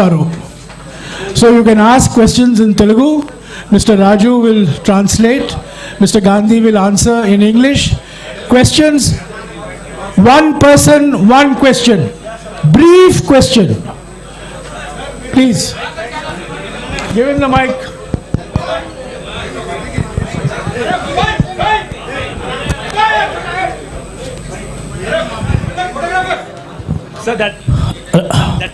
thorough. So you can ask questions in Telugu. Mr. Raju will translate. Mr. Gandhi will answer in English. Questions, one person, one question. Brief question. Please. Give him the mic. Sir, that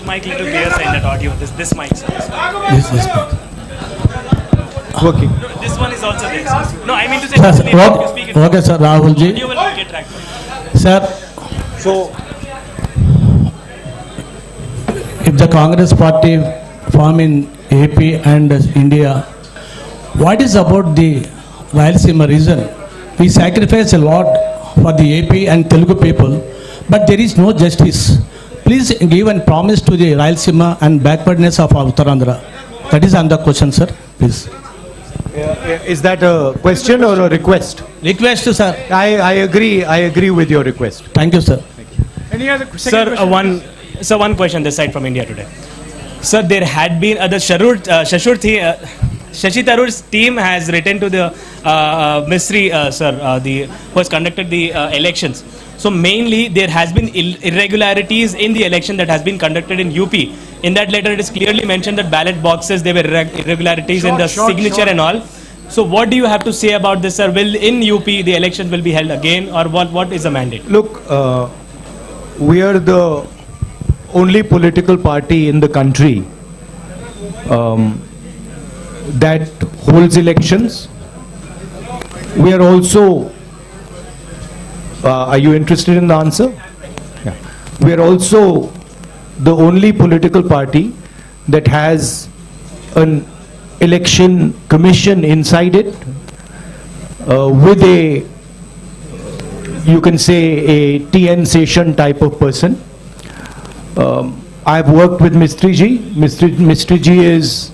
mic little clear side, that audio. This mic, sir. This mic. Okay. No, this one is also there. Sir. No, I mean to say. Sir, You speak it. okay, sir, Rahul ji. You will get tracked. Sir, So, if the Congress party form in AP and India, what is about the Rayalaseema region? We sacrifice a lot for the AP and Telugu people, but there is no justice. Please give and promise to the Rayalaseema and backwardness of Uttarandhra. That is on the question, sir. Please. is that a question or a request? Request, sir. I agree with your request. Thank you, sir. Any other Sir, one question this side from India today. Sir, there had been Shashi Tharoor's team has written to the ministry, who has conducted the elections. So mainly there has been irregularities in the election that has been conducted in UP. In that letter, it is clearly mentioned that ballot boxes, there were irregularities in the signature and all. So what do you have to say about this, sir? Will in UP the election will be held again, or what is the mandate? Look, we are the only political party in the country that holds elections. We are also, are you interested in the answer? Yeah. We are also the only political party that has an election commission inside it with a, you can say, a TN session type of person. I've worked with Mistry Ji. Mistry Ji is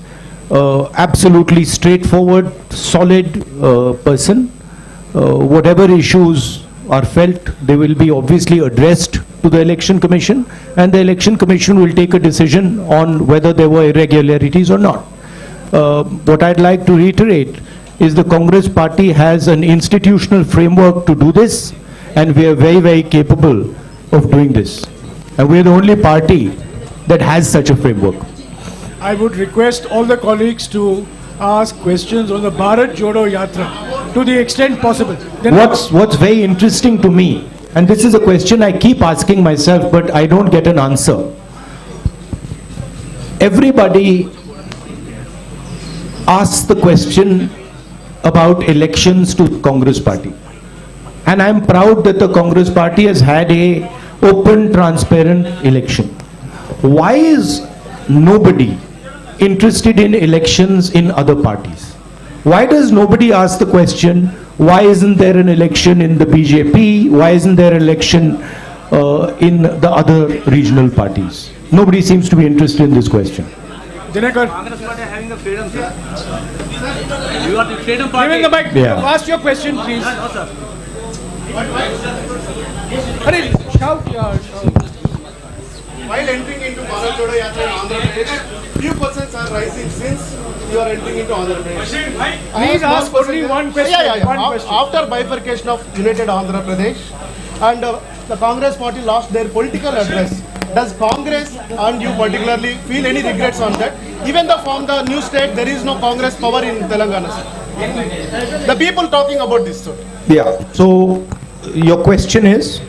absolutely straightforward, solid person. Whatever issues are felt, they will be obviously addressed to the election commission, and the election commission will take a decision on whether there were irregularities or not. What I'd like to reiterate is the Congress party has an institutional framework to do this, and we are very, very capable of doing this. And we are the only party that has such a framework. I would request all the colleagues to ask questions on the Bharat Jodo Yatra to the extent possible. Then What's very interesting to me, and this is a question I keep asking myself, but I don't get an answer. Everybody asks the question about elections to Congress party. And I'm proud that the Congress party has had a open, transparent election. Why is nobody interested in elections in other parties? Why does nobody ask the question, why isn't there an election in the BJP? Why isn't there an election in the other regional parties? Nobody seems to be interested in this question. Dinakar, Congress party having the freedom, sir. You are the freedom party. give him the mic. Yeah. Ask your question, please. No, sir. Hurry, shout, shout. While entering into Bharat Jodo Yatra in Andhra Pradesh, few persons are rising since you are entering into Andhra Pradesh. Please ask only one question. Yeah. One question. After bifurcation of United Andhra Pradesh and the Congress party lost their political address, does Congress and you particularly feel any regrets on that? Even though from the new state there is no Congress power in Telangana, sir. The people talking about this, sir. Yeah. So your question is?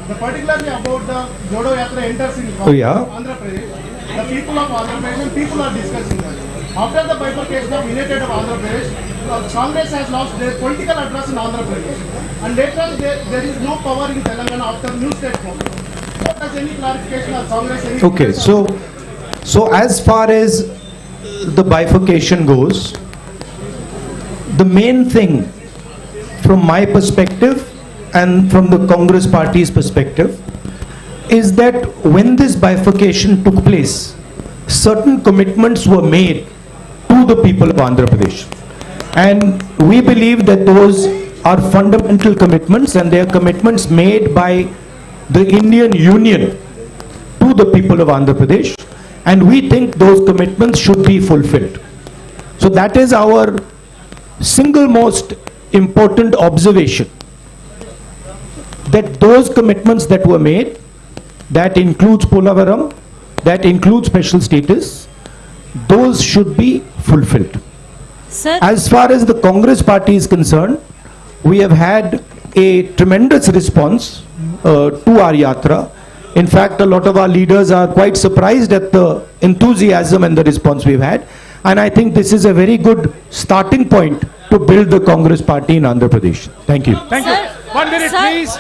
Particularly about the Jodo Yatra enters in Andhra Pradesh, the people of Andhra Pradesh and people are discussing that. After the bifurcation of United of Andhra Pradesh, Congress has lost their political address in Andhra Pradesh, and later there is no power in Telangana after new state form. What does any clarification of Congress? Okay, so as far as the bifurcation goes, the main thing from my perspective and from the Congress party's perspective is that when this bifurcation took place, certain commitments were made to the people of Andhra Pradesh. And we believe that those are fundamental commitments, and they are commitments made by the Indian Union to the people of Andhra Pradesh. and we think those commitments should be fulfilled. So that is our single most important observation, that those commitments that were made, that includes Polavaram, that includes special status, those should be fulfilled. Sir, As far as the Congress party is concerned, we have had a tremendous response to our Yatra. In fact, a lot of our leaders are quite surprised at the enthusiasm and the response we've had. And I think this is a very good starting point to build the Congress party in Andhra Pradesh. Thank you. Thank Sir, you. 1 minute, sir. please.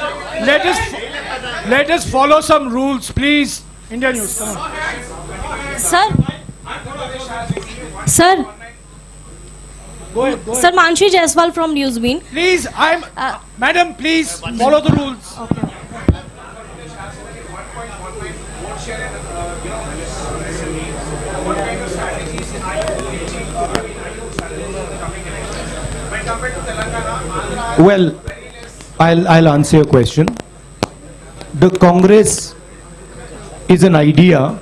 Let us follow some rules, please. India News, come on. sir, sir, Go ahead, go ahead. sir, Manshi Jaiswal from Newsbeat. Please, Madam, please follow the rules. Well, I'll answer your question. The Congress is an idea.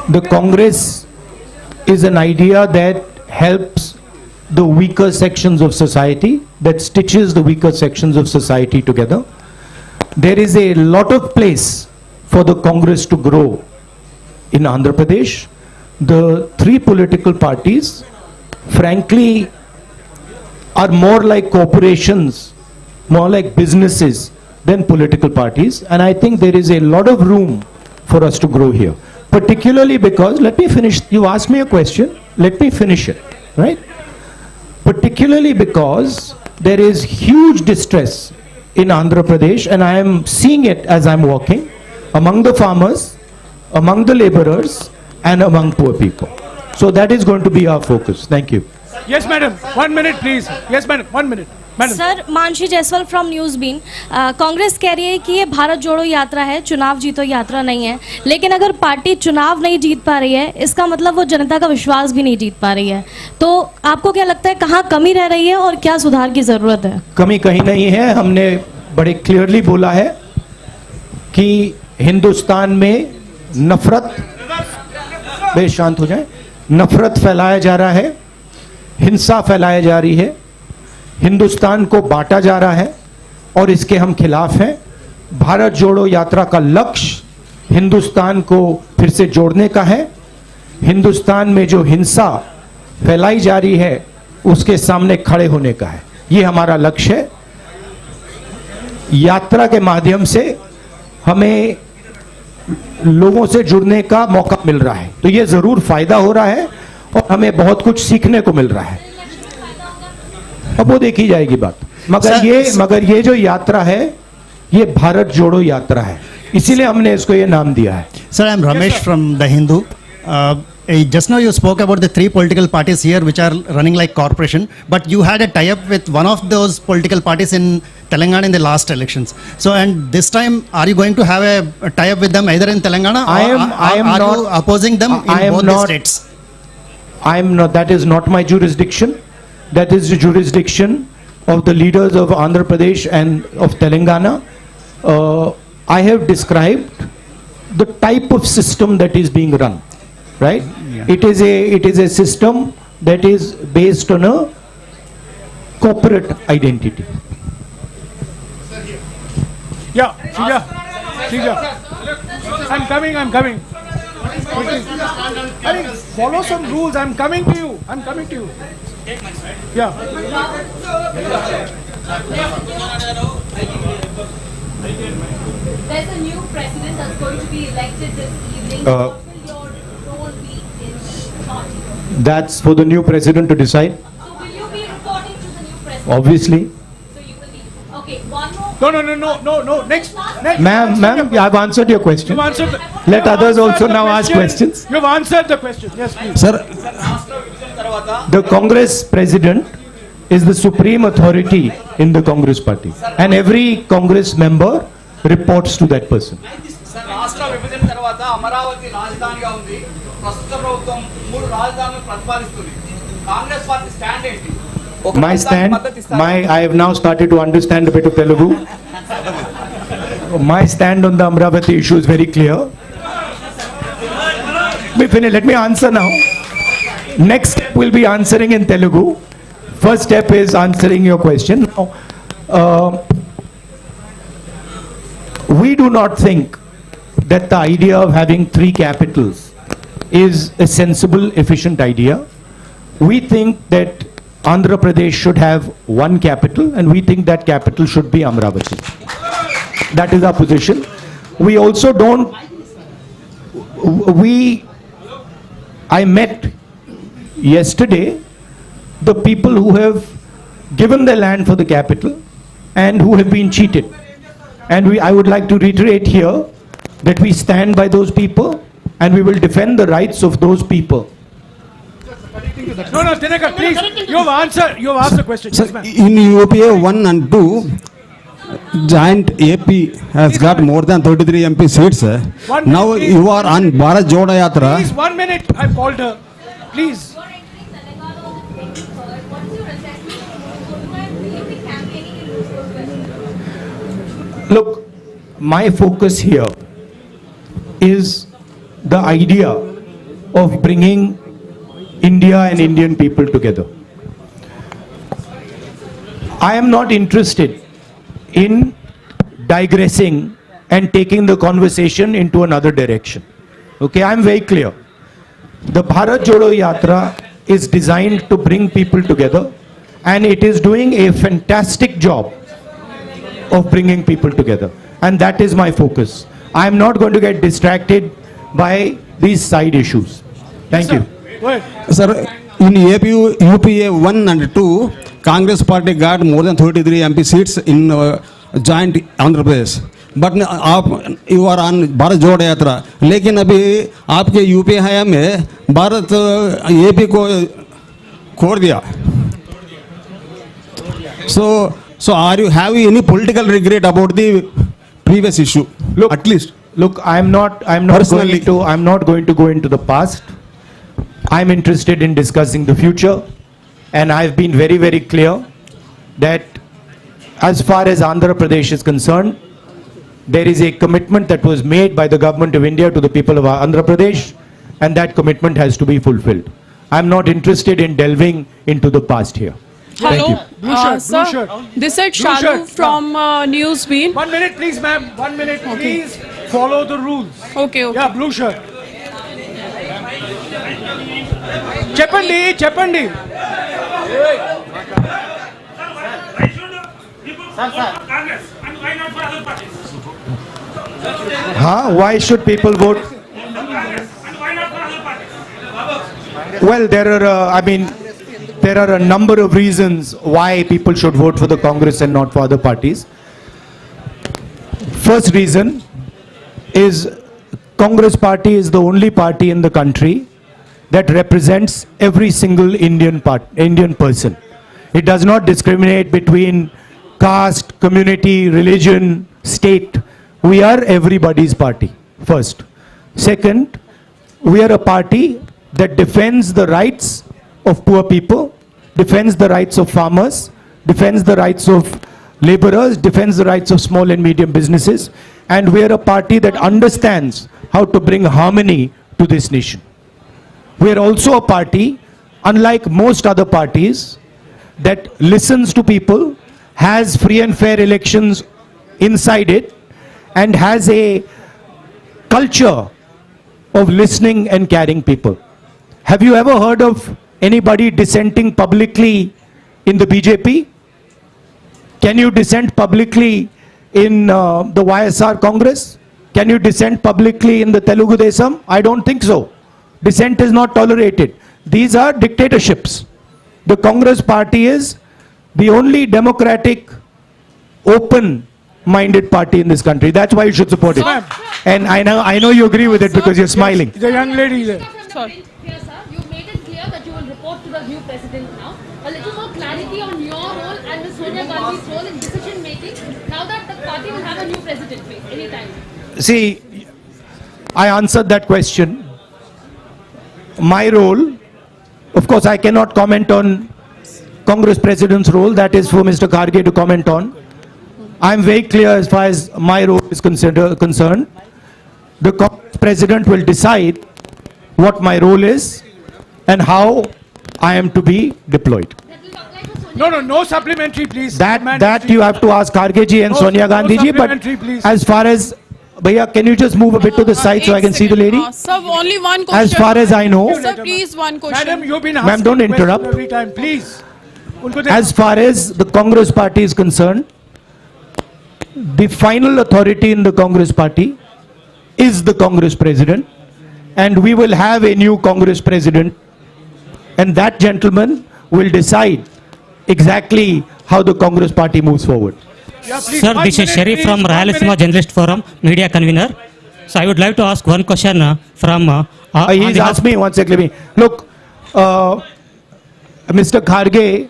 The Congress is an idea that helps the weaker sections of society, that stitches the weaker sections of society together. There is a lot of place for the Congress to grow in Andhra Pradesh. The three political parties, frankly, are more like corporations, more like businesses than political parties. And I think there is a lot of room for us to grow here. Particularly because, let me finish, you asked me a question, let me finish it, right? Particularly because there is huge distress in Andhra Pradesh, and I am seeing it as I'm walking, among the farmers, among the laborers, and among poor people. So that is going to be our focus. Thank you. Yes, madam. 1 minute, please. Yes, madam. 1 minute. Madam. Sir, Mansi Jaiswal from Newsbeen. Congress कह रही है कि ये भारत जोड़ो यात्रा है, चुनाव जीतो यात्रा नहीं है। लेकिन अगर पार्टी चुनाव नहीं जीत पा रही है, इसका मतलब वो जनता का विश्वास भी नहीं जीत पा रही है। तो आपको क्या लगता है, कहाँ कमी रह रही है और क्या सुधार की जरूरत है? कमी कहीं नहीं है। हमने बड़े क्लियरली बोला है कि हिंदुस्तान में नफरत, वे शांत हो जाए, नफरत फैलाया जा रहा है, हिंसा फैलाई जा रही है, हिंदुस्तान को बांटा जा रहा है और इसके हम खिलाफ हैं। भारत जोड़ो यात्रा का लक्ष्य हिंदुस्तान को फिर से जोड़ने का है। हिंदुस्तान में जो हिंसा फैलाई जा रही है उसके सामने खड़े होने का है, ये हमारा लक्ष्य है। यात्रा के माध्यम से हमें लोगों से जुड़ने का मौका मिल रहा है, तो ये जरूर फायदा हो रहा है और हमें बहुत कुछ सीखने को मिल रहा है। अब वो देखी जाएगी बात, मगर ये जो यात्रा है ये भारत जोड़ो यात्रा है, इसीलिए हमने इसको ये नाम दिया है। Sir, I am Ramesh from The Hindu. Just now you spoke about the three political parties here which are running like corporation, but you had a tie-up with one of those political parties in Telangana in the last elections. So, and this time, are you going to have a tie-up with them either in Telangana or are you opposing them in both the states? I am not, that is not my jurisdiction. That is the jurisdiction of the leaders of Andhra Pradesh and of Telangana. I have described the type of system that is being run, right? Yeah. It is a system that is based on a corporate identity. Yeah, Srija. I'm coming. I mean, follow some rules. I'm coming to you. Yeah. There's a new president that's going to be elected this evening. What will your role be in the party? That's for the new president to decide. So will you be reporting to the new president? Obviously. So you will be. Okay, one more. No. Next. Ma'am, I've answered your question. You've answered Let you've others answered also the now ask question. questions. You've answered the question. Yes, please. Sir, The Congress president is the supreme authority in the Congress party, and every Congress member reports to that person. Sir రాష్ట్ర విభజన తర్వాత అమరావతి రాజధానిగా ఉంది. ప్రస్తుత ప్రభుత్వం 3 రాజధానులను ప్రతిపాదిస్తుంది. Congress party stand ఏంటి? I have now started to understand a bit of Telugu. My stand on the Amravati issue is very clear. finish. Let me answer now. Next step will be answering in Telugu. First step is answering your question. Now, we do not think that the idea of having 3 capitals is a sensible, efficient idea. We think that Andhra Pradesh should have 1 capital, and we think that capital should be Amravati. That is our position. We also don't, I met yesterday the people who have given their land for the capital and who have been cheated. And I would like to reiterate here that we stand by those people and we will defend the rights of those people. No, Dinakar, please. You have asked the question. Sir, Yes, ma'am. in UPA 1 and 2, joint AP has got more than 33 MP seats. Sir. 1 minute, Now please. you are on Bharat Jodo Yatra. Please, 1 minute. I've called her. Please. You're entering Telangana on the 23rd. What is your assessment of Jodo and will you be campaigning in those questions? Look, my focus here is the idea of bringing India and Indian people together. I am not interested in digressing and taking the conversation into another direction. Okay, I am very clear. The Bharat Jodo Yatra is designed to bring people together, and it is doing a fantastic job of bringing people together, and that is my focus. I am not going to get distracted by these side issues. Thank you. Go ahead. Sir, in UPA 1 and 2, Congress party got more than 33 MP seats in joint Andhra Pradesh. But you are on Bharat Jodo Yatra. लेकिन अभी आपके UP हया में Bharat AP को खोड़ दिया. So are you having any political regret about the previous issue? Look, at least. Look, I'm not Personally. going to go into the past. I'm interested in discussing the future, and I've been very, very clear that as far as Andhra Pradesh is concerned, there is a commitment that was made by the government of India to the people of Andhra Pradesh, and that commitment has to be fulfilled. I'm not interested in delving into the past here. Thank Hello, you. Blue shirt, sir. blue shirt. This is Blue Shalu shirt. from Newsbeat. 1 minute, please, ma'am. 1 minute, please. Follow the rules. Okay. Yeah, blue shirt. Cheppandi. Why should people vote? Well, there are a number of reasons why people should vote for the Congress and not for other parties. First reason is Congress party is the only party in the country that represents every single Indian person. It does not discriminate between caste, community, religion, state. We are everybody's party, first. Second, we are a party that defends the rights of poor people, defends the rights of farmers, defends the rights of laborers, defends the rights of small and medium businesses, and we are a party that understands how to bring harmony to this nation. We are also a party, unlike most other parties, that listens to people, has free and fair elections inside it, and has a culture of listening and caring people. Have you ever heard of anybody dissenting publicly in the BJP? Can you dissent publicly in the YSR Congress? Can you dissent publicly in the Telugu Desam? I don't think so. Dissent is not tolerated. These are dictatorships. The Congress party is the only democratic, open-minded party in this country. That's why you should support it. And I know you agree with it because you're smiling. The young lady there. Sorry. Here, sir, you made it clear that you will report to the new president now. A little more clarity on your role and Ms. Sonia Gandhi's role in decision making now that the party will have a new president anytime. See, I answered that question. My role, of course, I cannot comment on Congress President's role. That is for Mr. Kharge to comment on. I am very clear as far as my role is concerned. The Congress President will decide what my role is and how I am to be deployed. That will apply for Sonia. No supplementary, please. That you have to ask Kharge ji and No, Sonia no Gandhi ji, but supplementary, please. as far as, Bhaiya, can you just move a bit to the side so I can see the lady? Sir, only one question. As far as I know, Sir, please, one question. Madam, you've been Ma'am, asking don't question interrupt. every time, please. Unko de- as far as the Congress party is concerned, the final authority in the Congress party is the Congress president, and we will have a new Congress president, and that gentleman will decide exactly how the Congress party moves forward. Yeah, please, Sir, 1 this is minute, Sharif please, from 1 Rayalaseema minute. Journalist Forum, media convener. So I would like to ask one question from. on He's behalf- asked me, one second, let me, look, Mr. Kharge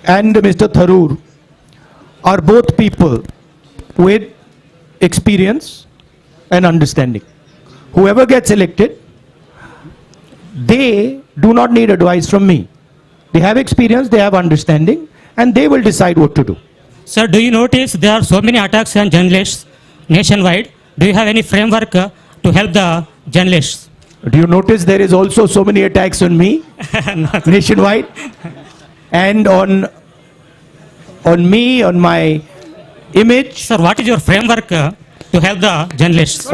and Mr. Tharoor are both people with experience and understanding. Whoever gets elected, they do not need advice from me. They have experience, they have understanding, and they will decide what to do. Sir, do you notice there are so many attacks on journalists nationwide? Do you have any framework to help the journalists? Do you notice there is also so many attacks on me nationwide and on me, on my image? Sir, what is your framework to help the journalists?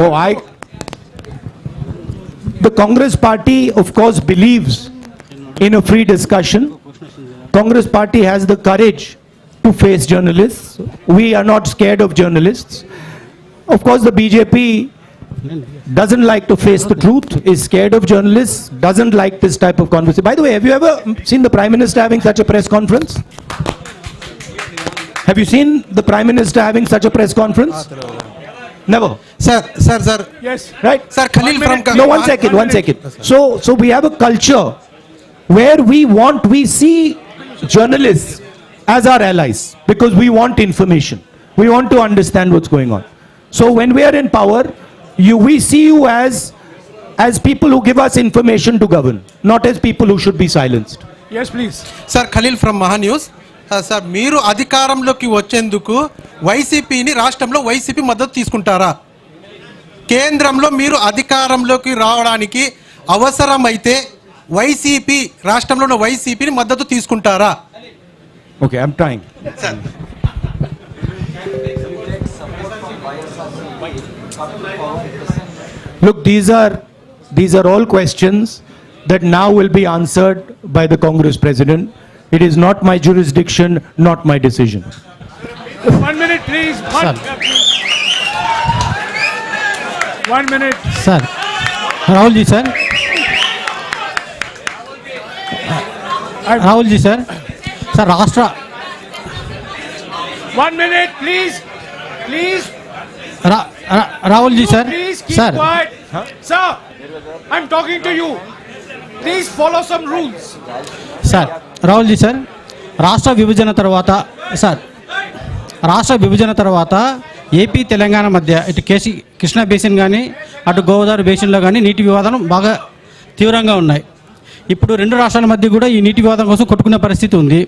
The Congress party, of course, believes in a free discussion. Congress party has the courage to face journalists. We are not scared of journalists. Of course, the BJP doesn't like to face the truth, is scared of journalists, doesn't like this type of conversation. By the way, have you ever seen the Prime Minister having such a press conference? Have you seen the Prime Minister having such a press conference? Never. Sir. Yes. Right? Sir, Khalil from... No, one second. So we have a culture where we see journalists as our allies because we want information. We want to understand what's going on. So when we are in power, we see you as people who give us information to govern, not as people who should be silenced. Yes, please. Sir Khalil from Maha news. Sir మీరు అధికారంలోకి వచ్చేందుకు వైసీపీని రాష్ట్రంలో YCP మద్దతు తీసుకుంటారా? కేంద్రంలో మీరు అధికారంలోకి రావడానికి అవసరమైతే వైసీపీ రాష్ట్రంలో ఉన్న వైసీపీని మద్దతు తీసుకుంటారా? Okay, I'm trying. Sir Look, these are all questions that now will be answered by the Congress president. It is not my jurisdiction, not my decision. 1 minute, please. One minute. Sir, Rahul ji, sir. Rahul ji, sir. Sir, Rashtra. 1 minute, please. Please. Rahul ji, sir. Please keep Sir. quiet. Sir, I'm talking to you. Please follow some rules. Sir Rahul ji sir రాష్ట్ర విభజన తర్వాత AP Telangana మధ్య ఇటు Krishna basin కానీ అటు గోదావరి బేసిన్లో కానీ నీటి వివాదాలు బాగా తీవ్రంగా ఉన్నాయి. ఇప్పుడు రెండు రాష్ట్రాల మధ్య కూడా ఈ నీటి వివాదం కోసం కొట్టుకునే పరిస్థితి ఉంది.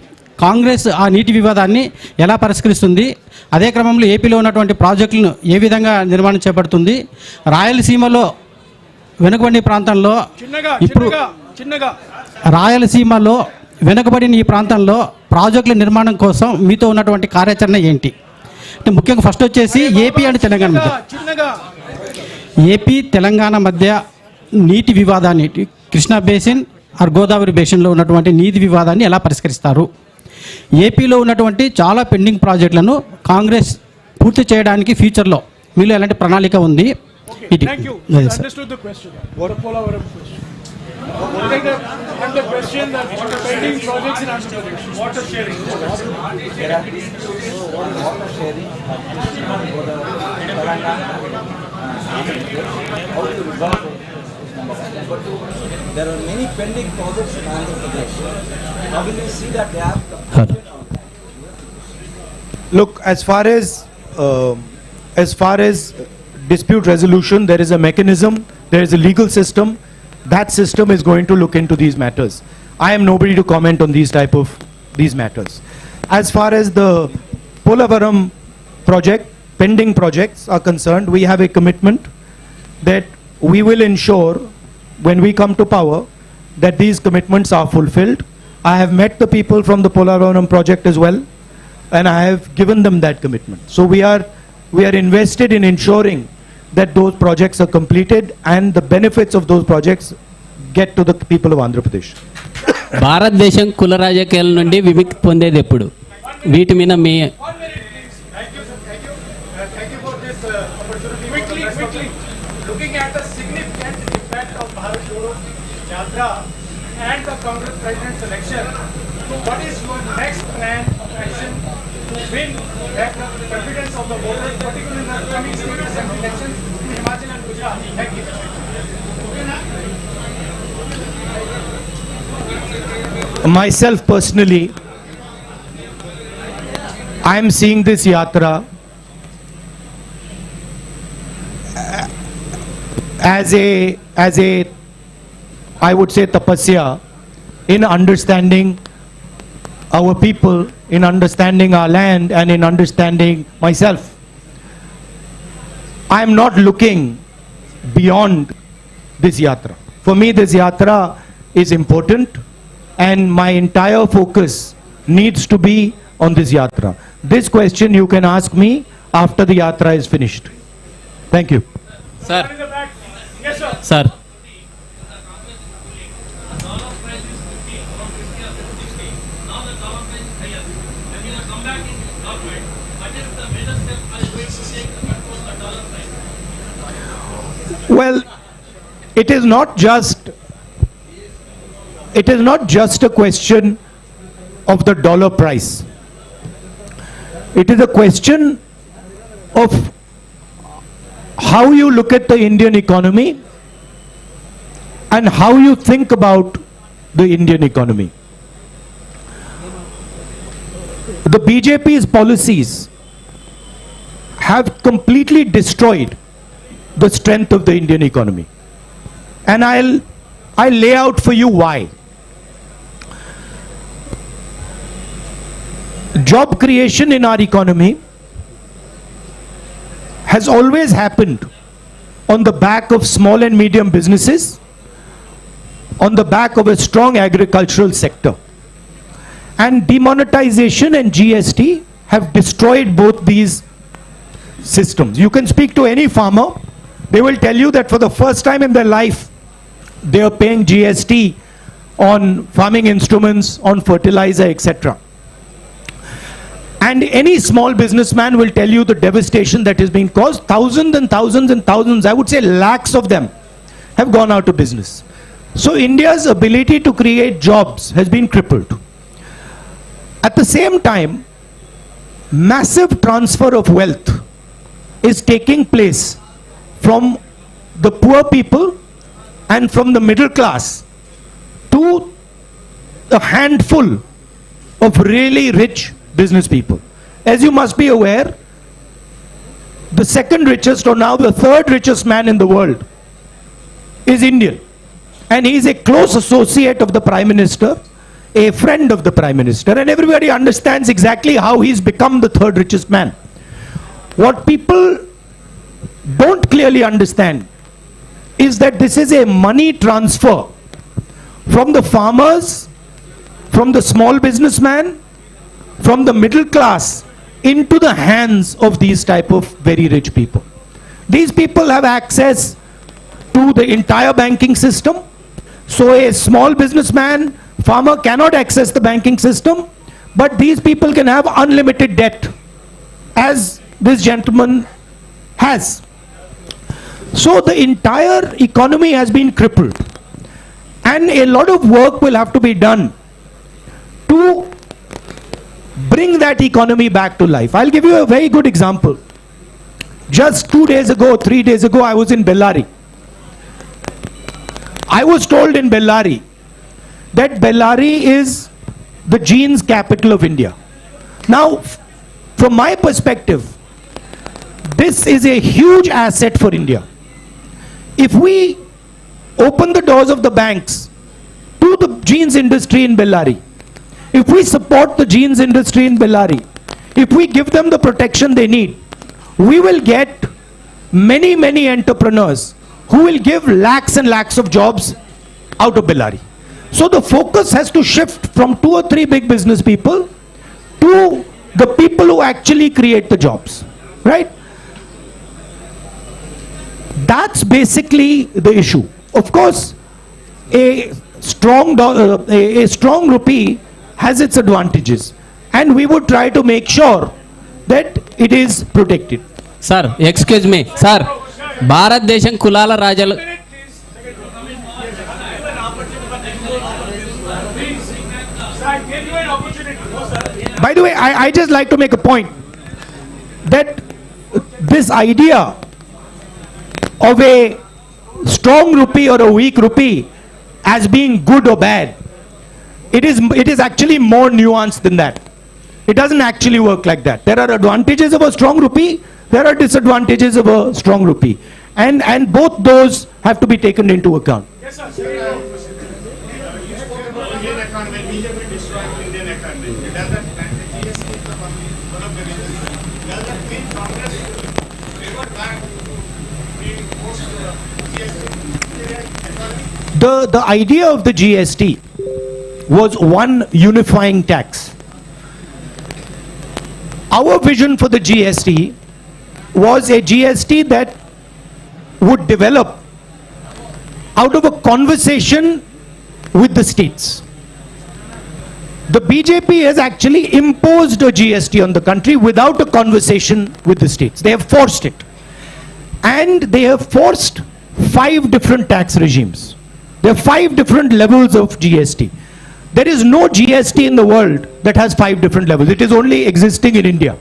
కాంగ్రెస్ ఆ నీటి వివాదాన్ని ఎలా పరిష్కరిస్తుంది? అదే క్రమంలో ఏపీలో ఉన్నటువంటి ప్రాజెక్టులను ఏ విధంగా నిర్మాణం చేపడుతుంది? రాయలసీమలో వెనుకబడిన ప్రాంతంలో ఇప్పుడు రాయలసీమలో వెనుకబడిన ఈ ప్రాంతంలో ప్రాజెక్టుల నిర్మాణం కోసం మీతో ఉన్నటువంటి కార్యాచరణ ఏంటి? అంటే ముఖ్యంగా ఫస్ట్ వచ్చేసి ఏపీ అండ్ తెలంగాణ మధ్య నీటి వివాదాన్ని కృష్ణా బేసిన్ ఆర్ గోదావరి బేసిన్లో ఉన్నటువంటి నీటి వివాదాన్ని ఎలా పరిష్కరిస్తారు? ఏపీలో ఉన్నటువంటి చాలా పెండింగ్ ప్రాజెక్టులను కాంగ్రెస్ పూర్తి చేయడానికి ఫ్యూచర్లో మీలో ఎలాంటి ప్రణాళిక ఉంది? Thank you. Understood the question. What a Polavaram question. And the question that pending projects in Andhra Pradesh. Water sharing. There are many pending projects in Andhra Pradesh. How will you see that gap? Look, as far as dispute resolution, there is a mechanism, there is a legal system. That system is going to look into these matters. I am nobody to comment on these matters. As far as the Polavaram project, pending projects are concerned, we have a commitment that we will ensure when we come to power, that these commitments are fulfilled. I have met the people from the Polavaram project as well, and I have given them that commitment. So we are invested in ensuring that those projects are completed and the benefits of those projects get to the people of Andhra Pradesh. భారతదేశం కుల రాజకీయాల నుండి విముక్తి పొందేది ఎప్పుడు? వీటి మీద మీ Looking at the significant impact of Bharat Jodo Yatra and the Congress President's election, what is your next plan of action to win back the confidence of the voters, particularly in the coming state assembly elections in Himachal and Gujarat? Thank you. Myself personally, I am seeing this yatra as a I would say tapasya in understanding our people, in understanding our land, and in understanding myself. I am not looking beyond this yatra. For me, this yatra is important, and my entire focus needs to be on this yatra. This question you can ask me after the yatra is finished. Thank you. Sir. Yes, sir. Sir. Well, it is not just a question of the dollar price. It is a question of how you look at the Indian economy and how you think about the Indian economy. The BJP's policies have completely destroyed the strength of the Indian economy. And I'll lay out for you why. Job creation in our economy has always happened on the back of small and medium businesses, on the back of a strong agricultural sector. And demonetization and GST have destroyed both these systems. You can speak to any farmer, they will tell you that for the first time in their life, they are paying GST on farming instruments, on fertilizer, etc. And any small businessman will tell you the devastation that has been caused. Thousands and thousands and thousands, I would say lakhs of them, have gone out of business. So India's ability to create jobs has been crippled. At the same time, massive transfer of wealth is taking place from the poor people and from the middle class to a handful of really rich business people. As you must be aware, the second richest or now the third richest man in the world is Indian. And he is a close associate of the Prime Minister, a friend of the Prime Minister, and everybody understands exactly how he's become the third richest man. What people don't clearly understand is that this is a money transfer from the farmers, from the small businessman, from the middle class into the hands of these type of very rich people. These people have access to the entire banking system. So a small businessman, farmer cannot access the banking system, but these people can have unlimited debt, as this gentleman has. So the entire economy has been crippled, and a lot of work will have to be done to bring that economy back to life. I'll give you a very good example. Just 2 days ago, 3 days ago, I was in Bellary. I was told in Bellary that Bellary is the jeans capital of India. Now, from my perspective, this is a huge asset for India. If we open the doors of the banks to the jeans industry in Bellary, if we support the jeans industry in Bellary, if we give them the protection they need, we will get many entrepreneurs who will give lakhs and lakhs of jobs out of Bellary. So the focus has to shift from 2 or 3 big business people to the people who actually create the jobs, right? That's basically the issue. Of course, a strong rupee has its advantages, and we would try to make sure that it is protected. Sir excuse me sir భారతదేశం కులాల రాజాలు By the way, I just like to make a point that this idea of a strong rupee or a weak rupee as being good or bad, it is actually more nuanced than that. It doesn't actually work like that. There are advantages of a strong rupee, there are disadvantages of a strong rupee, and both those have to be taken into account. Yes, sir. You spoke about Indian economy, BJP destroying Indian economy. Does that GST is one of the reasons? Does that mean Congress revert back in post GST economy? The idea of the GST was one unifying tax. Our vision for the GST was a GST that would develop out of a conversation with the states. The BJP has actually imposed a GST on the country without a conversation with the states. They have forced it. And they have forced 5 different tax regimes. There are 5 different levels of GST. There is no GST in the world that has 5 different levels. It is only existing in India.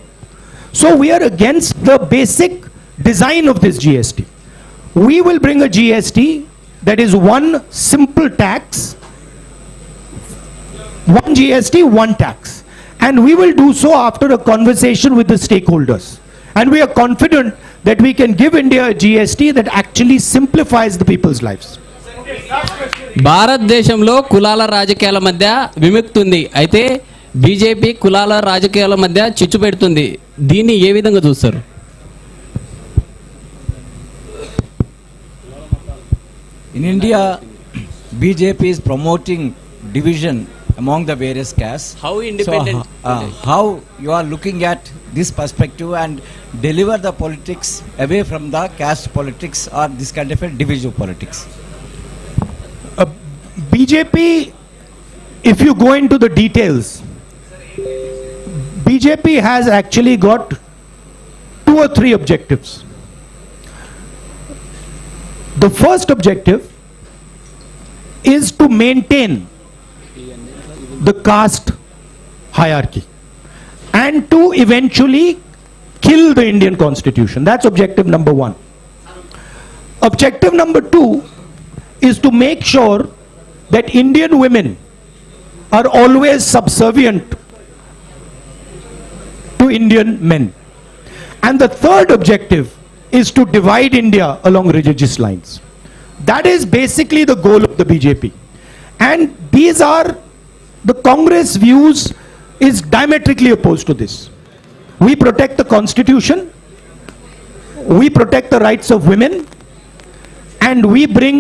So we are against the basic design of this GST. We will bring a GST that is one simple tax, one GST, one tax. And we will do so after a conversation with the stakeholders. And we are confident that we can give India a GST that actually simplifies the people's lives. భారతదేశంలో కులాల రాజకీయాల మధ్య విముక్తి ఉంది. అయితే BJP కులాల రాజకీయాల మధ్య చిచ్చు పెడుతుంది. దీన్ని ఏ విధంగా చూస్తారు? In India, BJP is promoting division among the various castes. How independent? How you are looking at this perspective and deliver the politics away from the caste politics or this kind of a divisive politics? BJP, if you go into the details, BJP has actually got 2 or 3 objectives. The first objective is to maintain the caste hierarchy and to eventually kill the Indian constitution. That's objective number 1. Objective number 2 is to make sure that Indian women are always subservient to Indian men. And the third objective is to divide India along religious lines. That is basically the goal of the BJP. And these are the Congress views is diametrically opposed to this. We protect the constitution, we protect the rights of women, and we bring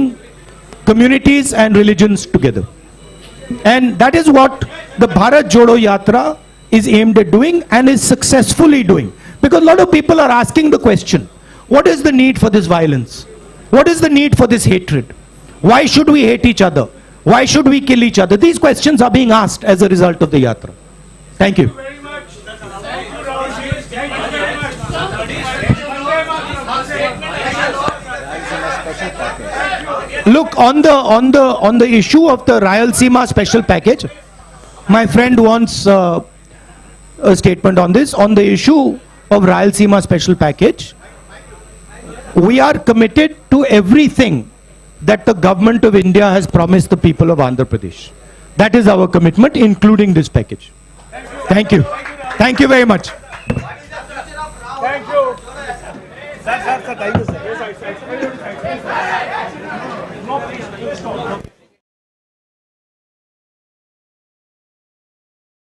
communities and religions together. And that is what the Bharat Jodo Yatra is aimed at doing and is successfully doing. Because a lot of people are asking the question, what is the need for this violence? What is the need for this hatred? Why should we hate each other? Why should we kill each other? These questions are being asked as a result of the Yatra. Thank you. Look, on the issue of the Rayalaseema special package, my friend wants a statement on this. On the issue of Rayalaseema special package, we are committed to everything that the government of India has promised the people of Andhra Pradesh. That is our commitment, including this package. Thank you. Thank you very much. Thank you. Sir, thank you, sir.